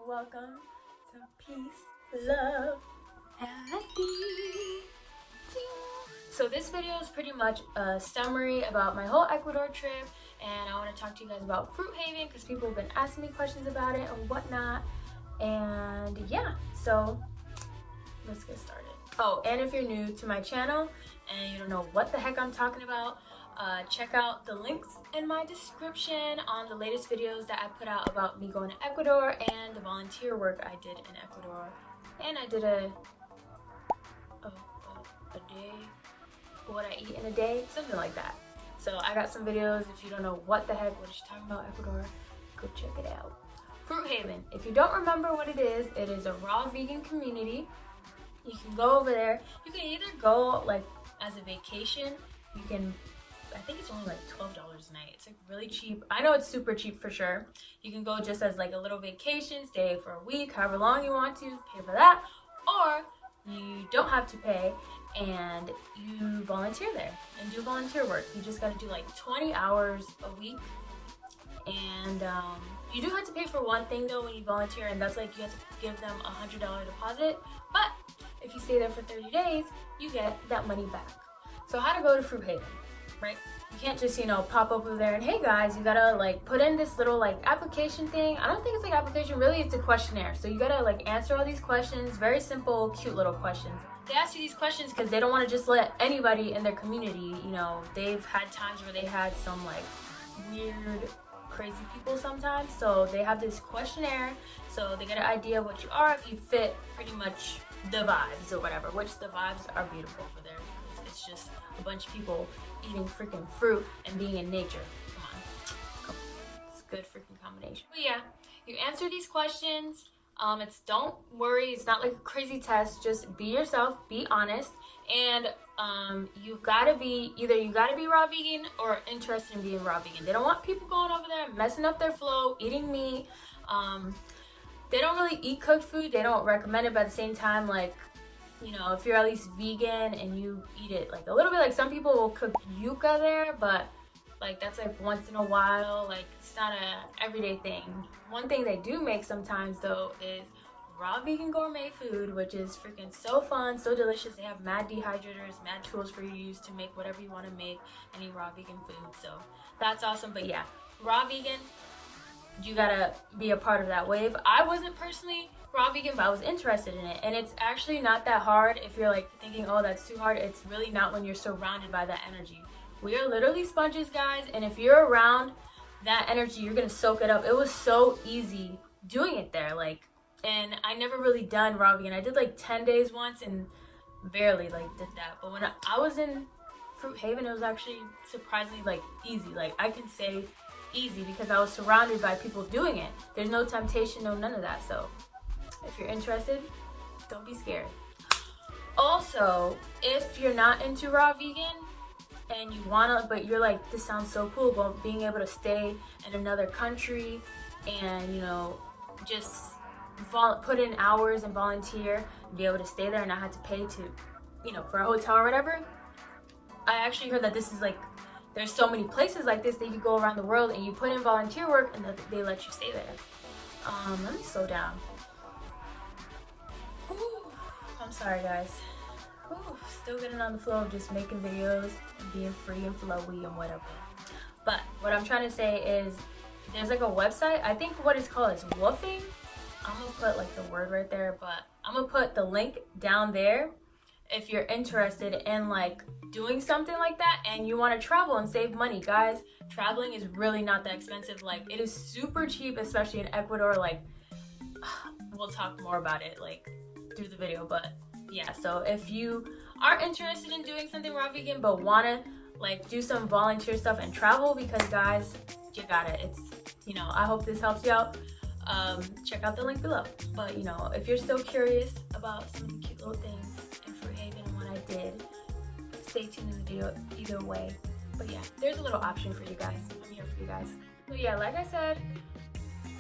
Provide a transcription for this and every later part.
welcome to Peace, Love, Happy. So this video is pretty much a summary about my whole Ecuador trip, and I want to talk to you guys about Fruit Haven because people have been asking me questions about it and whatnot. And yeah, so let's get started. Oh, and if you're new to my channel and you don't know what the heck I'm talking about, check out the links in my description on the latest videos that I put out about me going to Ecuador and the volunteer work I did in Ecuador. And I did a day, what I eat in a day, something like that. So I got some videos. If you don't know what the heck, what she's talking about Ecuador, go check it out. Fruit Haven, if you don't remember what it is a raw vegan community. You can go over there. You can either go like as a vacation. You can, I think it's only like $12 a night. It's like really cheap. I know it's super cheap for sure. You can go just as like a little vacation, stay for a week, however long you want to, pay for that. Or you don't have to pay and you volunteer there and do volunteer work. You just got to do like 20 hours a week. And you do have to pay for one thing though when you volunteer, and that's like you have to give them a $100 deposit. But if you stay there for 30 days, you get that money back. So how to go to Fruit Haven, right? You can't just, pop up over there and, hey guys, you gotta like put in this little like application thing. I don't think it's like application, really it's a questionnaire. So you gotta like answer all these questions, very simple, cute little questions. They ask you these questions because they don't want to just let anybody in their community, they've had times where they had some like weird, crazy people sometimes. So they have this questionnaire so they get an idea of what you are, if you fit pretty much the vibes or whatever, which the vibes are beautiful over there. It's just a bunch of people eating freaking fruit and being in nature. Come on. It's a good freaking combination. But yeah, you answer these questions. Don't worry, it's not like a crazy test. Just be yourself, be honest, and you gotta be raw vegan or interested in being raw vegan. They don't want people going over there messing up their flow, eating meat. They don't really eat cooked food. They don't recommend it, but at the same time, like, if you're at least vegan and you eat it like a little bit, like some people will cook yuca there, but like that's like once in a while, like it's not a everyday thing. One thing they do make sometimes though is raw vegan gourmet food, which is freaking so fun, so delicious. They have mad dehydrators, mad tools for you to use to make whatever you want to make, any raw vegan food. So that's awesome. But yeah, raw vegan, you gotta be a part of that wave. I wasn't personally raw vegan, but I was interested in it, and it's actually not that hard. If you're like thinking, oh, that's too hard, it's really not when you're surrounded by that energy. We are literally sponges, guys, and if you're around that energy, you're gonna soak it up. It was so easy doing it there, like, and I never really done raw vegan. I did like 10 days once and barely like did that. But when I was in Fruit Haven, it was actually surprisingly like easy. Like I can say easy because I was surrounded by people doing it. There's no temptation, no none of that. So if you're interested, don't be scared. Also, if you're not into raw vegan and you wanna, but you're like, this sounds so cool, but being able to stay in another country and just put in hours and volunteer and be able to stay there and not have to pay to for a hotel or whatever. I actually heard that this is like, there's so many places like this that you go around the world and you put in volunteer work and they let you stay there. Let me slow down. Ooh, I'm sorry guys. Ooh, still getting on the flow of just making videos and being free and flowy and whatever. But what I'm trying to say is there's like a website, I think what it's called is WWOOFing. I'm gonna put like the word right there, but I'm gonna put the link down there if you're interested in like doing something like that and you want to travel and save money. Guys, traveling is really not that expensive. Like it is super cheap, especially in Ecuador. Like we'll talk more about it like through the video, but yeah, so if you are interested in doing something raw vegan but want to like do some volunteer stuff and travel, because guys, you got it. It's I hope this helps you out. Check out the link below. But if you're still curious about some of the cute little things in Fruit Haven and what I did, stay tuned in the video either way. But yeah, there's a little option for you guys. I'm here for you guys. So yeah, like I said,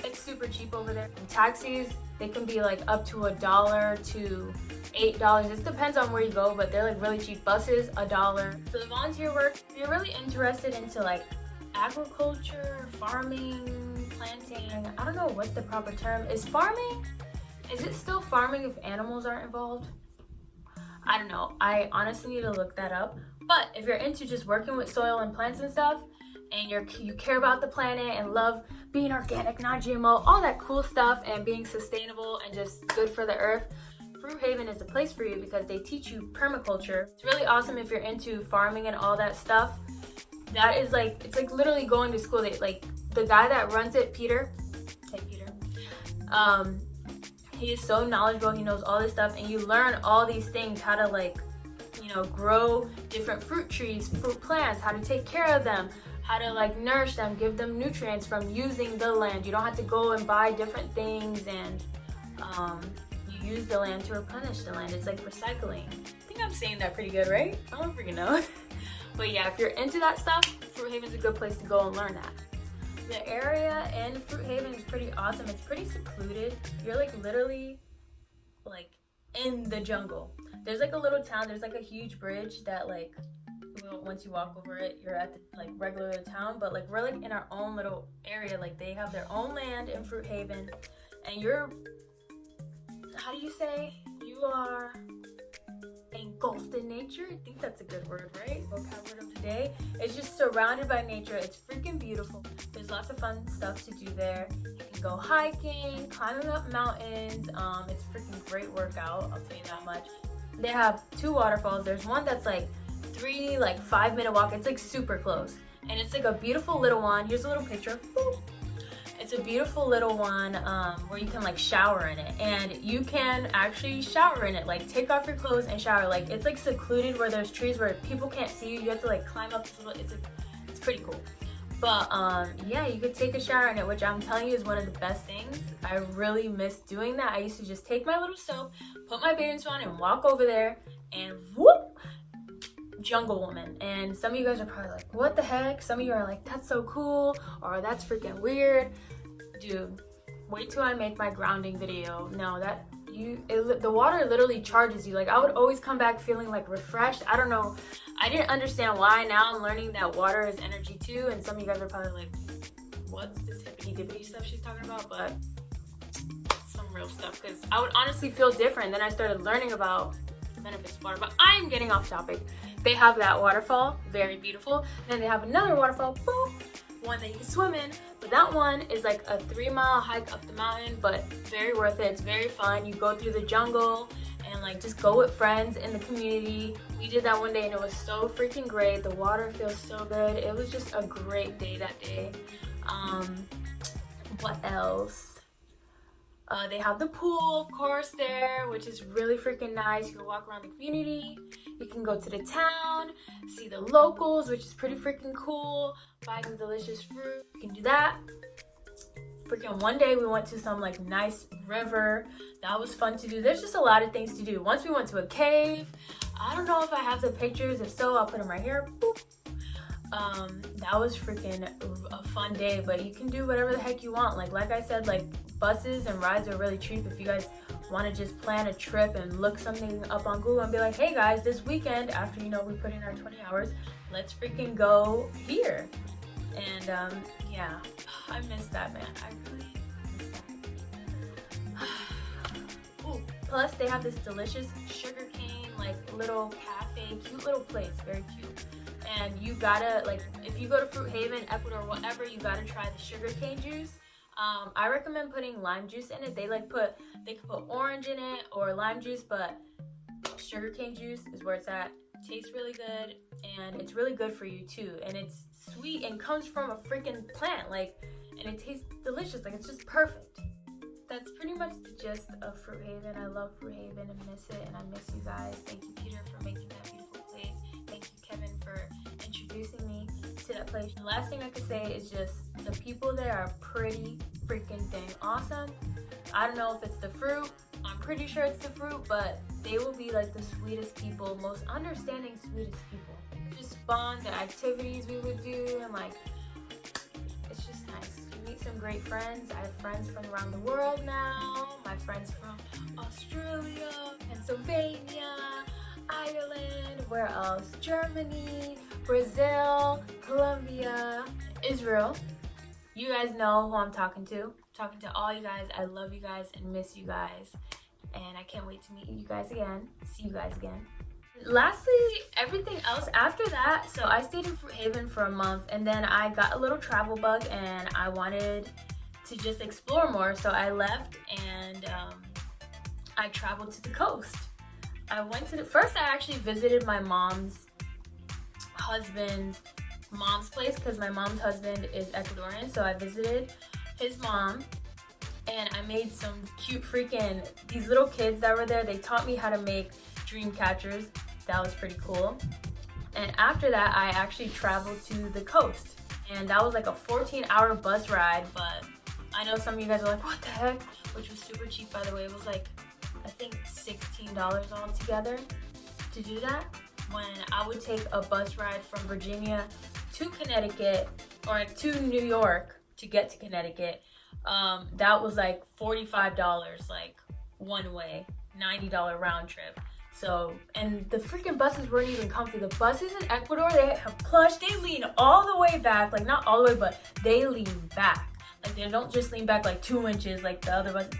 it's super cheap over there. And taxis, they can be like up to $1 to $8. It depends on where you go, but they're like really cheap. Buses, $1. So the volunteer work, if you're really interested into like agriculture, farming, planting. I don't know what's the proper term. Is farming? Is it still farming if animals aren't involved? I don't know. I honestly need to look that up. But if you're into just working with soil and plants and stuff, and you care about the planet and love being organic, non-GMO, all that cool stuff, and being sustainable and just good for the earth, Fruit Haven is the place for you because they teach you permaculture. It's really awesome if you're into farming and all that stuff. That is like, it's like literally going to school. Like the guy that runs it, Peter, hey Peter, he is so knowledgeable. He knows all this stuff, and you learn all these things, how to like, you know, grow different fruit trees, fruit plants, how to take care of them, how to like nourish them, give them nutrients from using the land. You don't have to go and buy different things, and you use the land to replenish the land. It's like recycling. I think I'm saying that pretty good, right? I don't freaking know. But yeah, if you're into that stuff, Fruit Haven's a good place to go and learn that. The area in Fruit Haven is pretty awesome. It's pretty secluded. You're like literally like in the jungle. There's like a little town. There's like a huge bridge that like, once you walk over it, you're at the like regular town. But like we're like in our own little area. Like they have their own land in Fruit Haven, and you're, how do you say, you are engulfed in nature. I think that's a good word, right? Vocab word of the day. It's just surrounded by nature. It's freaking beautiful. There's lots of fun stuff to do there. You can go hiking, climbing up mountains. It's a freaking great workout, I'll tell you that much. They have 2 waterfalls. There's one that's like 3 like 5-minute walk. It's like super close, and it's like a beautiful little one. Here's a little picture. Boop. It's a beautiful little one where you can like shower in it, and you can actually shower in it, like take off your clothes and shower. Like it's like secluded where there's trees where people can't see you. You have to like climb up this little, it's pretty cool. But yeah, you could take a shower in it, which I'm telling you is one of the best things. I really miss doing that. I used to just take my little soap, put my bathing suit on, and walk over there, and whoop, jungle woman. And some of you guys are probably like, what the heck? Some of you are like, that's so cool, or that's freaking weird. Dude, wait till I make my grounding video. No, the water literally charges you. Like I would always come back feeling like refreshed. I don't know. I didn't understand why. Now I'm learning that water is energy too. And some of you guys are probably like, what's this hippity dippity stuff she's talking about? But some real stuff, because I would honestly feel different. Then I started learning about the benefits of water. But I'm getting off topic. They have that waterfall, very beautiful. Then they have another waterfall, boom, one that you can swim in. But that one is like a 3-mile hike up the mountain, but very worth it. It's very fun. You go through the jungle and like just go with friends in the community. We did that one day and it was so freaking great. The water feels so good. It was just a great day that day. What else? They have the pool, of course, there, which is really freaking nice. You can walk around the community. You can go to the town, see the locals, which is pretty freaking cool. Buy some delicious fruit. You can do that. Freaking one day we went to some like nice river. That was fun to do. There's just a lot of things to do. Once we went to a cave. I don't know if I have the pictures. If so, I'll put them right here. Boop. That was freaking a fun day, but you can do whatever the heck you want. Like I said, like buses and rides are really cheap. If you guys want to just plan a trip and look something up on Google and be like, hey guys, this weekend, after you know we put in our 20 hours, let's freaking go here. And yeah, I miss that, man. I really miss that. Ooh, plus they have this delicious sugarcane like little cafe, cute little place, very cute. And you gotta, like, if you go to Fruit Haven, Ecuador, whatever, you gotta try the sugarcane juice. I recommend putting lime juice in it. They could put orange in it or lime juice, but sugarcane juice is where it's at. It tastes really good, and it's really good for you too. And it's sweet and comes from a freaking plant, like, and it tastes delicious. Like, it's just perfect. That's pretty much the gist of Fruit Haven. I love Fruit Haven and miss it, and I miss you guys. Thank you, Peter, for making that beautiful place. Thank you, Kevin, for introducing me to that place. The last thing I could say is just the people there are pretty freaking dang awesome. I don't know if it's the fruit. I'm pretty sure it's the fruit, but they will be like the sweetest people, most understanding, sweetest people. Just fun, the activities we would do, and like, it's just nice. You meet some great friends. I have friends from around the world now. My friends from Australia, Pennsylvania, Ireland, where else? Germany, Brazil, Colombia, Israel, You guys know who I'm talking to. I'm talking to all you guys. I love you guys and miss you guys. And I can't wait to meet you guys again. See you guys again. Lastly, everything else after that, so I stayed in Fruit Haven for a month, and then I got a little travel bug and I wanted to just explore more, so I left and I traveled to the coast. I went to first I actually visited my mom's husband's place because my mom's husband is Ecuadorian, so I visited his mom and I made some cute these little kids that were there, they taught me how to make dream catchers. That was pretty cool. And after that, I actually traveled to the coast. And that was like a 14-hour bus ride, but I know some of you guys are like, what the heck? Which was super cheap, by the way. It was like, I think $16 altogether to do that. When I would take a bus ride from Virginia to Connecticut, or to New York to get to Connecticut, that was like $45, like one way, $90 round trip. So, and the freaking buses weren't even comfy. The buses in Ecuador, they have plush, they lean all the way back, like not all the way, but they lean back. Like they don't just lean back like 2 inches like the other buses.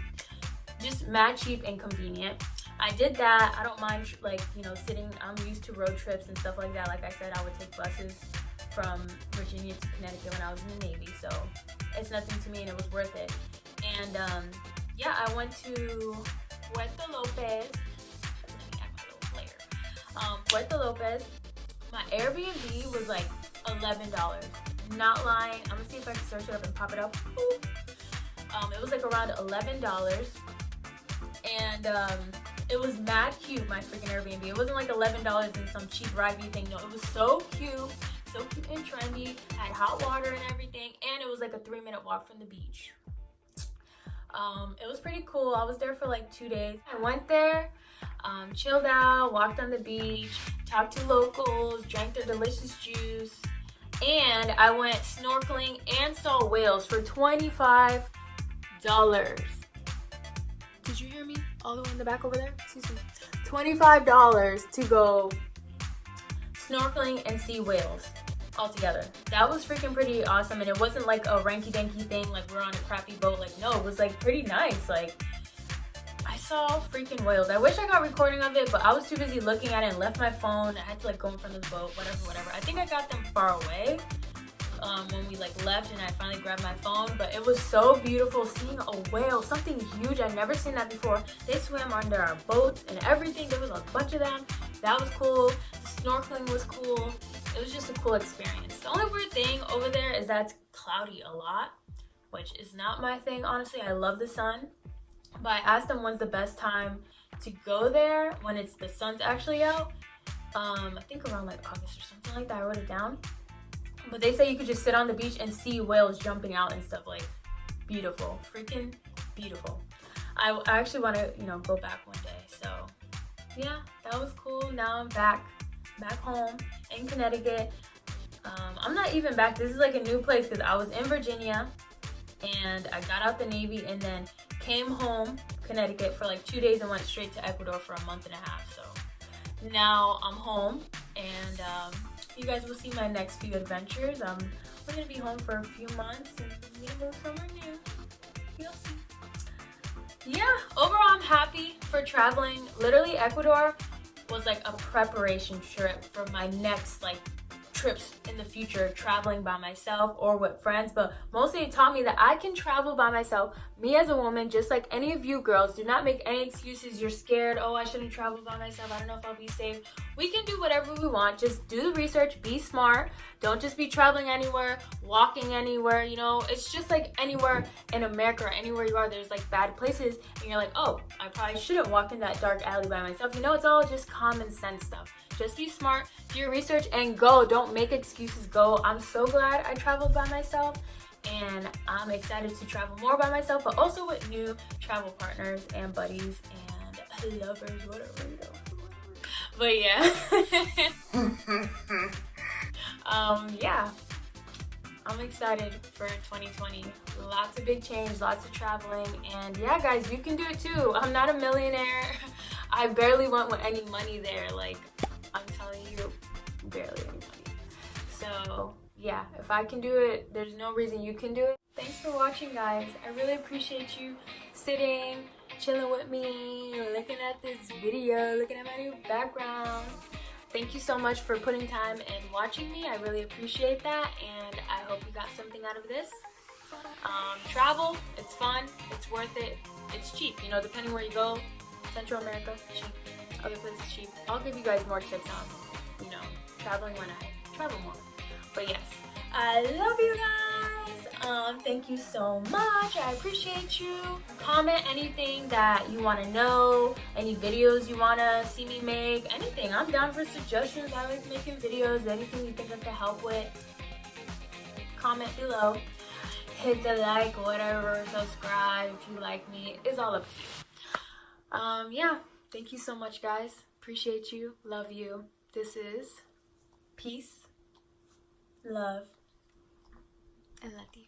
Just mad cheap and convenient. I did that. I don't mind, like, you know, sitting. I'm used to road trips and stuff like that. Like I said, I would take buses from Virginia to Connecticut when I was in the Navy. So it's nothing to me and it was worth it. And yeah, I went to Puerto Lopez. Puerto Lopez. My Airbnb was like $11. Not lying. I'm gonna see if I can search it up and pop it up. It was like around $11, and it was mad cute. My freaking Airbnb. It wasn't like $11 in some cheap Rivey thing. No, it was so cute and trendy. Had hot water and everything, and it was like a 3-minute walk from the beach. It was pretty cool. I was there for like 2 days. I went there. Chilled out, walked on the beach, talked to locals, drank their delicious juice, and I went snorkeling and saw whales for $25. Did you hear me? All the way in the back over there? Excuse me. $25 to go snorkeling and see whales altogether. That was freaking pretty awesome, and it wasn't like a ranky-danky thing like we're on a crappy boat. Like, no, it was like pretty nice. Like, I saw freaking whales. I wish I got recording of it, but I was too busy looking at it and left my phone. I had to like go in front of the boat, whatever. I think I got them far away when we like left, and I finally grabbed my phone. But it was so beautiful seeing a whale, something huge. I've never seen that before. They swam under our boats and everything. There was a bunch of them. That was cool. Snorkeling was cool. It was just a cool experience. The only weird thing over there is that it's cloudy a lot, which is not my thing, honestly. I love the sun. But I asked them when's the best time to go there, when the sun's actually out. I think around like August or something like that. I wrote it down. But they say you could just sit on the beach and see whales jumping out and stuff. Like, beautiful. Freaking beautiful. I actually want to, you know, go back one day. So yeah, that was cool. Now I'm back home in Connecticut. I'm not even back. This is like a new place because I was in Virginia and I got out the Navy and then came home, Connecticut, for like 2 days and went straight to Ecuador for a month and a half. So now I'm home, and you guys will see my next few adventures. We're gonna be home for a few months and we're gonna move somewhere new. You'll see. Yeah, overall I'm happy for traveling. Literally, Ecuador was like a preparation trip for my next like trips in the future, traveling by myself or with friends. But mostly it taught me that I can travel by myself. Me as a woman, just like any of you girls, do not make any excuses. You're scared, oh, I shouldn't travel by myself, I don't know if I'll be safe. We can do whatever we want. Just do the research, be smart. Don't just be traveling anywhere, walking anywhere, you know. It's just like anywhere in America or anywhere you are, there's like bad places and you're like, oh, I probably shouldn't walk in that dark alley by myself. You know, it's all just common sense stuff. Just be smart, do your research, and go. Don't make excuses, go. I'm so glad I traveled by myself, and I'm excited to travel more by myself, but also with new travel partners and buddies and lovers, whatever, you know. But yeah. Yeah. I'm excited for 2020. Lots of big change, lots of traveling, and yeah, guys, you can do it too. I'm not a millionaire. I barely went with any money there. Like, I'm telling you, barely any money. So yeah, if I can do it, there's no reason you can do it. Thanks for watching, guys. I really appreciate you sitting, chilling with me, looking at this video, looking at my new background. Thank you so much for putting time and watching me. I really appreciate that, and I hope you got something out of this. Travel, it's fun, it's worth it, it's cheap, you know, depending where you go. Central America, cheap. Other places, cheap. I'll give you guys more tips on, you know, traveling when I travel more. But yes, I love you guys. Thank you so much. I appreciate you. Comment anything that you want to know, any videos you want to see me make, anything. I'm down for suggestions. I like making videos. Anything you think I can help with, comment below. Hit the like, whatever, subscribe if you like me. It's all up to you. Yeah, thank you so much, guys. Appreciate you. Love you. This is peace, love, and Latif.